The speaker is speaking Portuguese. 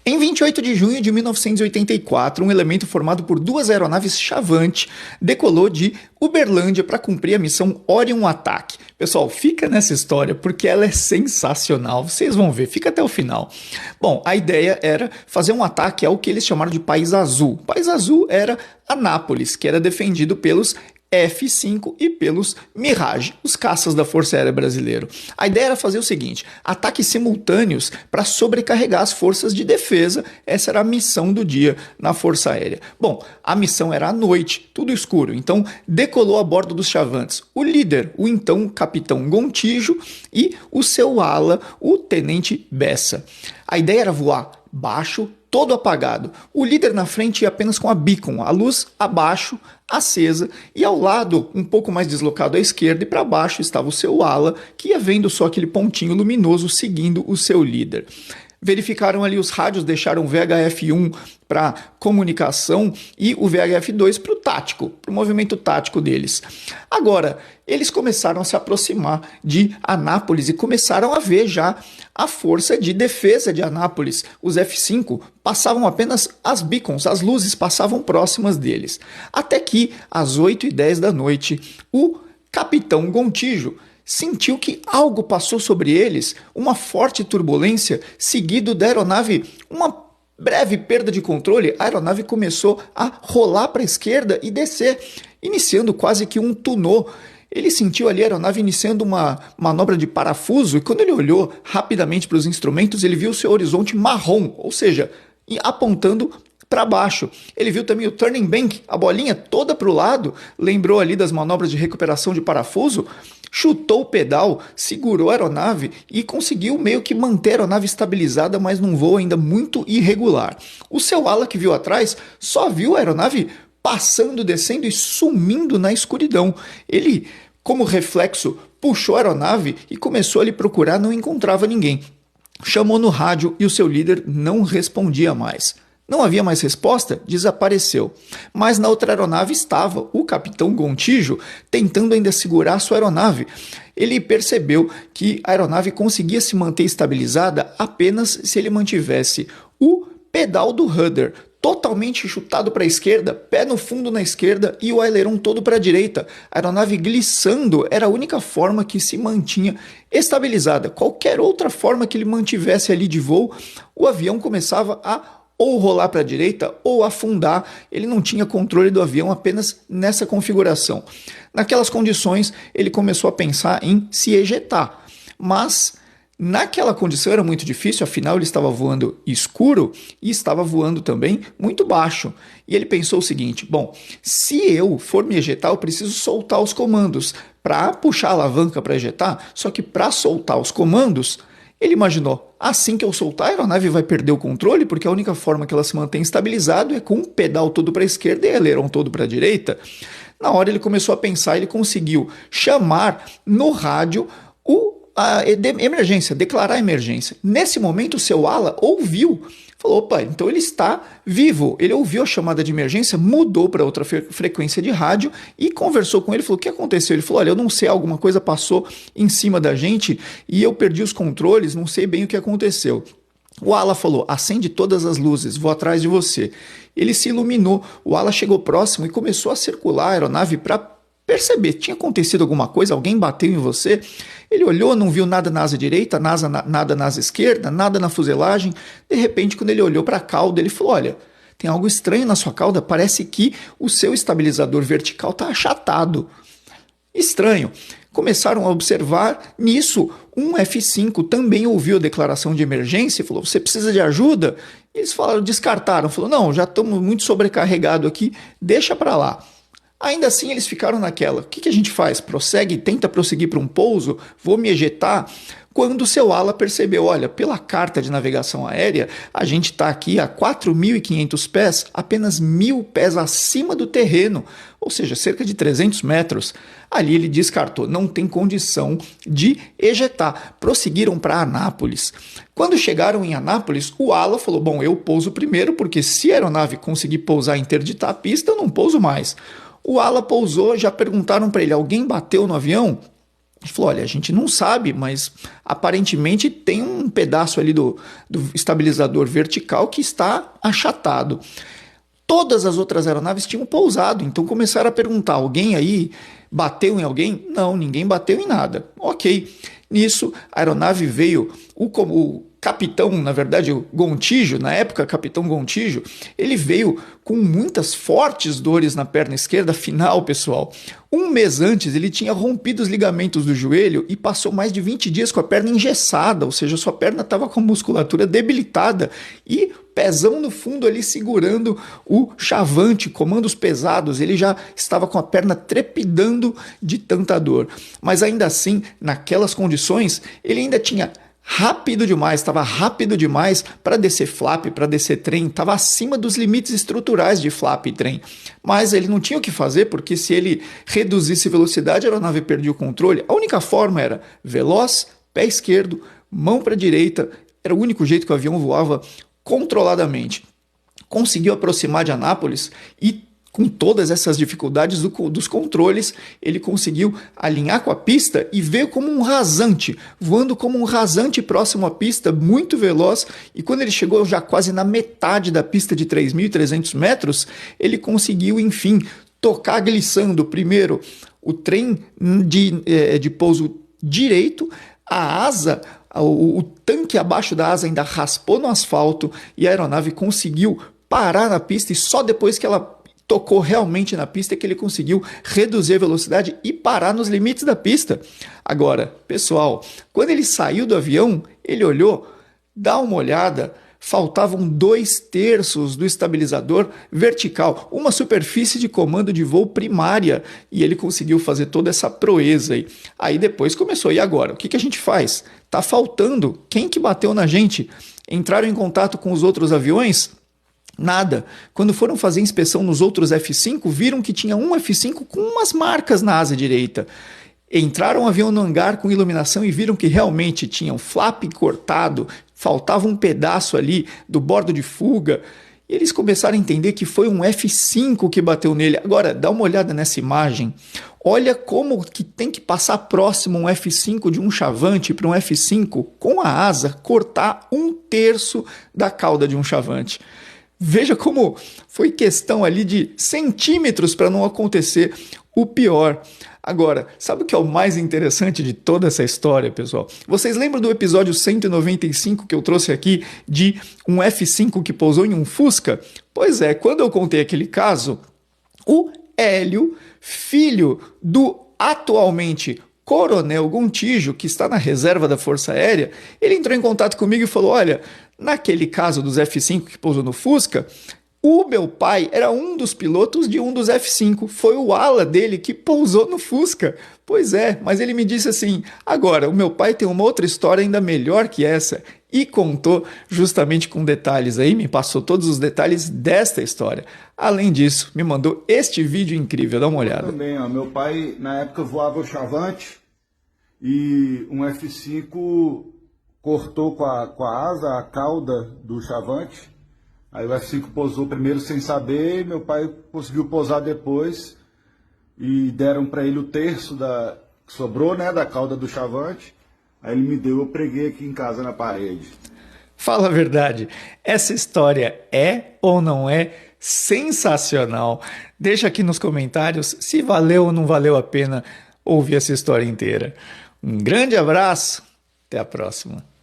Em 28 de junho de 1984, um elemento formado por duas aeronaves Chavante decolou de Uberlândia para cumprir a missão Orion Attack. Pessoal, fica nessa história porque ela é sensacional, vocês vão ver, fica até o final. Bom, a ideia era fazer um ataque ao que eles chamaram de País Azul. O País Azul era Anápolis, que era defendido pelos F-5 e pelos Mirage, os caças da Força Aérea Brasileira. A ideia era fazer o seguinte: ataques simultâneos para sobrecarregar as forças de defesa. Essa era a missão do dia na Força Aérea. Bom, a missão era à noite, tudo escuro, então decolou a bordo dos Chavantes o líder, o então capitão Gontijo, e o seu ala, o tenente Bessa. A ideia era voar baixo, todo apagado. O líder na frente ia apenas com a beacon, a luz abaixo, acesa, e ao lado, um pouco mais deslocado à esquerda e para baixo, estava o seu ala, que ia vendo só aquele pontinho luminoso seguindo o seu líder. Verificaram ali os rádios, deixaram o VHF-1 para comunicação e o VHF-2 para o tático, para o movimento tático deles. Agora, eles começaram a se aproximar de Anápolis e começaram a ver já a força de defesa de Anápolis. Os F-5 passavam apenas as beacons, as luzes passavam próximas deles. Até que, às 8h10 da noite, o capitão Gontijo sentiu que algo passou sobre eles, uma forte turbulência, seguido da aeronave, uma breve perda de controle. A aeronave começou a rolar para a esquerda e descer, iniciando quase que um tunô. Ele sentiu ali a aeronave iniciando uma manobra de parafuso e quando ele olhou rapidamente para os instrumentos, ele viu o seu horizonte marrom, ou seja, apontando para baixo. Ele viu também o turning bank, a bolinha toda para o lado, lembrou ali das manobras de recuperação de parafuso, chutou o pedal, segurou a aeronave e conseguiu meio que manter a aeronave estabilizada, mas num voo ainda muito irregular. O seu ala que viu atrás só viu a aeronave passando, descendo e sumindo na escuridão. Ele, como reflexo, puxou a aeronave e começou a lhe procurar, não encontrava ninguém. Chamou no rádio e o seu líder não respondia mais. Não havia mais resposta, desapareceu. Mas na outra aeronave estava o capitão Gontijo tentando ainda segurar sua aeronave. Ele percebeu que a aeronave conseguia se manter estabilizada apenas se ele mantivesse o pedal do rudder totalmente chutado para a esquerda, pé no fundo na esquerda e o aileron todo para a direita. A aeronave glissando era a única forma que se mantinha estabilizada. Qualquer outra forma que ele mantivesse ali de voo, o avião começava a ou rolar para a direita ou afundar. Ele não tinha controle do avião apenas nessa configuração. Naquelas condições, ele começou a pensar em se ejetar, mas naquela condição era muito difícil, afinal ele estava voando escuro e estava voando também muito baixo. E ele pensou o seguinte: bom, se eu for me ejetar, eu preciso soltar os comandos para puxar a alavanca para ejetar, só que para soltar os comandos, ele imaginou, assim que eu soltar, a aeronave vai perder o controle, porque a única forma que ela se mantém estabilizada é com o pedal todo para a esquerda e o aileron todo para a direita. Na hora ele começou a pensar, ele conseguiu chamar no rádio a emergência, declarar a emergência. Nesse momento o seu ala ouviu, falou, opa, então ele está vivo. Ele ouviu a chamada de emergência, mudou para outra frequência de rádio e conversou com ele, falou, o que aconteceu? Ele falou, olha, eu não sei, alguma coisa passou em cima da gente e eu perdi os controles, não sei bem o que aconteceu. O ala falou, acende todas as luzes, vou atrás de você. Ele se iluminou, o ala chegou próximo e começou a circular a aeronave para perceber, tinha acontecido alguma coisa, alguém bateu em você. Ele olhou, não viu nada na asa direita, nada na asa esquerda, nada na fuselagem. De repente, quando ele olhou para a cauda, ele falou, olha, tem algo estranho na sua cauda, parece que o seu estabilizador vertical está achatado. Estranho. Começaram a observar, nisso, um F-5 também ouviu a declaração de emergência e falou, você precisa de ajuda? Eles falaram, descartaram, falou, não, já estamos muito sobrecarregados aqui, deixa para lá. Ainda assim, eles ficaram naquela. O que a gente faz? Prossegue, tenta prosseguir para um pouso? Vou me ejetar? Quando o seu ala percebeu, olha, pela carta de navegação aérea, a gente está aqui a 4.500 pés, apenas 1.000 pés acima do terreno, ou seja, cerca de 300 metros. Ali ele descartou, não tem condição de ejetar. Prosseguiram para Anápolis. Quando chegaram em Anápolis, o ala falou, bom, eu pouso primeiro, porque se a aeronave conseguir pousar e interditar a pista, eu não pouso mais. O ala pousou, já perguntaram para ele, alguém bateu no avião? Ele falou, olha, a gente não sabe, mas aparentemente tem um pedaço ali do estabilizador vertical que está achatado. Todas as outras aeronaves tinham pousado, então começaram a perguntar, alguém aí bateu em alguém? Não, ninguém bateu em nada. Ok, nisso a aeronave veio, o capitão, na verdade, o Gontijo, na época, capitão Gontijo, ele veio com muitas fortes dores na perna esquerda, afinal, pessoal. Um mês antes, ele tinha rompido os ligamentos do joelho e passou mais de 20 dias com a perna engessada, ou seja, sua perna estava com a musculatura debilitada e pezão no fundo ali segurando o chavante, comandos pesados, ele já estava com a perna trepidando de tanta dor. Mas ainda assim, naquelas condições, ele ainda tinha estava rápido demais para descer flap, para descer trem, estava acima dos limites estruturais de flap e trem. Mas ele não tinha o que fazer, porque se ele reduzisse velocidade, a aeronave perdia o controle. A única forma era veloz, pé esquerdo, mão para a direita, era o único jeito que o avião voava controladamente. Conseguiu aproximar de Anápolis e com todas essas dificuldades dos controles, ele conseguiu alinhar com a pista e veio como um rasante, voando como um rasante próximo à pista, muito veloz, e quando ele chegou já quase na metade da pista de 3.300 metros, ele conseguiu, enfim, tocar glissando primeiro o trem de pouso direito, a asa, o tanque abaixo da asa ainda raspou no asfalto e a aeronave conseguiu parar na pista e só depois que ela tocou realmente na pista que ele conseguiu reduzir a velocidade e parar nos limites da pista. Agora, pessoal, quando ele saiu do avião, ele olhou, dá uma olhada, faltavam 2/3 do estabilizador vertical, uma superfície de comando de voo primária, e ele conseguiu fazer toda essa proeza aí. Aí depois começou, e agora? O que a gente faz? Tá faltando. Quem que bateu na gente? Entraram em contato com os outros aviões? Nada. Quando foram fazer inspeção nos outros F-5, viram que tinha um F-5 com umas marcas na asa direita. Entraram o avião no hangar com iluminação e viram que realmente tinha um flap cortado, faltava um pedaço ali do bordo de fuga. E eles começaram a entender que foi um F-5 que bateu nele. Agora, dá uma olhada nessa imagem. Olha como que tem que passar próximo um F-5 de um chavante para um F-5 com a asa cortar 1/3 da cauda de um chavante. Veja como foi questão ali de centímetros para não acontecer o pior. Agora, sabe o que é o mais interessante de toda essa história, pessoal? Vocês lembram do episódio 195 que eu trouxe aqui de um F-5 que pousou em um Fusca? Pois é, quando eu contei aquele caso, o Hélio, filho do atualmente Coronel Gontijo, que está na reserva da Força Aérea, ele entrou em contato comigo e falou, olha, naquele caso dos F-5 que pousou no Fusca, o meu pai era um dos pilotos de um dos F-5, foi o ala dele que pousou no Fusca. Pois é, mas ele me disse assim, agora, o meu pai tem uma outra história ainda melhor que essa, e contou justamente com detalhes aí, me passou todos os detalhes desta história. Além disso, me mandou este vídeo incrível, dá uma olhada. Também, ó, meu pai na época voava o Chavante e um F-5 cortou com a asa a cauda do Chavante. Aí o F-5 pousou primeiro sem saber, e meu pai conseguiu pousar depois e deram para ele o terço que sobrou, né, da cauda do Chavante. Aí ele me deu, eu preguei aqui em casa na parede. Fala a verdade, essa história é ou não é sensacional? Deixa aqui nos comentários se valeu ou não valeu a pena ouvir essa história inteira. Um grande abraço, até a próxima.